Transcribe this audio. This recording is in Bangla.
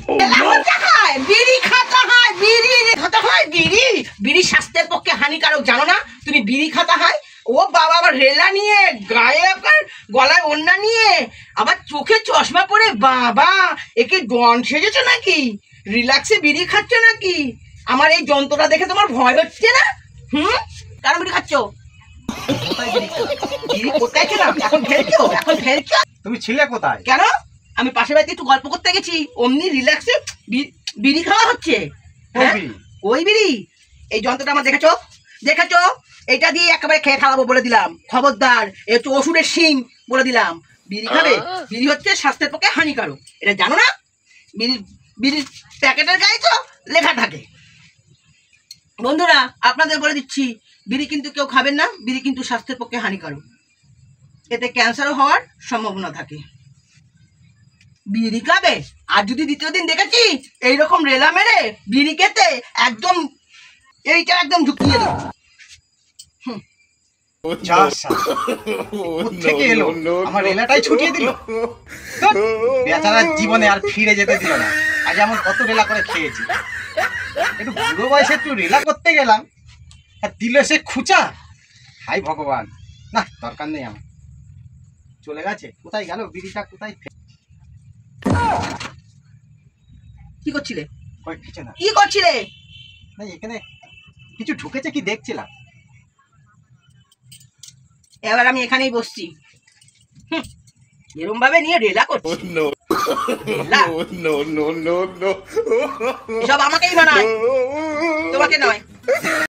বিড়ি খাতা হয়, বিড়ি খাতা হয়, বিড়ি বিড়ি স্বাস্থ্যের পক্ষে হানিকারক জানো না তুমি? বিড়ি খাতা হয়। ও বাবা, আবার রেলা নিয়ে, গায়ে আবার গলায় ওড়না নিয়ে, আবার চোখে চশমা পরে, বাবা একে ডন সেজেছো নাকি? রিল্যাক্সে বিড়ি খাচ্ছ নাকি? আমার এই যন্ত্রটা দেখে তোমার ভয় হচ্ছে না? কেন বিড়ি খাচ্ছ? বিড়ি কোথায় ছিলাম? এখন ফেলছো, এখন ফেলছো? তুমি ছিলে কোথায়? কেন? আমি পাশের বাড়িতে একটু গল্প করতে গেছি, অমনি রিল্যাক্সে বিড়ি খাওয়া হচ্ছে। ওই বিড়ি, এই যন্ত্রটা আমার দেখেছো, দেখেছো? এটা দিয়ে একেবারে খেয়ে খাওয়াবো বলে দিলাম, খবরদার। একটু ওষুধের শিং বলে দিলাম। বিড়ি খাবে? বিড়ি হচ্ছে স্বাস্থ্যের পক্ষে হানিকারক, এটা জানো না? বিড়ির প্যাকেটের গায়ে তো লেখা থাকে। বন্ধুরা, আপনাদের বলে দিচ্ছি, বিড়ি কিন্তু কেউ খাবেন না। বিড়ি কিন্তু স্বাস্থ্যের পক্ষে হানিকারক, এতে ক্যান্সারও হওয়ার সম্ভাবনা থাকে। বিড়ি খাবে? আর যদি দ্বিতীয় দিন দেখেছি এইরকম রেলা মেরে বিড়ি খেতে, একদম এইটা একদম ঢুকিয়ে দেবো। আমার রেলাটাই ছুটিয়ে দিল। বেচারা জীবনে আর ফিরে যেতে দিল না। আজ এমন কত রেলা করে খেয়েছি। একটু বুড়ো বয়সে একটু রেলা করতে গেলাম, আর দিল সে খুচা। হাই ভগবান, না দরকার নেই আমার। চলে গেছে। কোথায় গেল বিড়িটা? কোথায়? কি করছিলে? কিছু না। কি করছিলে? না, এখানে কিছু ঢুকেছে, কি দেখছিলাম। এবার আমি এখানেই বসছি, এরম ভাবে নিয়ে রেলা করছি। সব আমাকেই মানায়, তোমাকে নয়।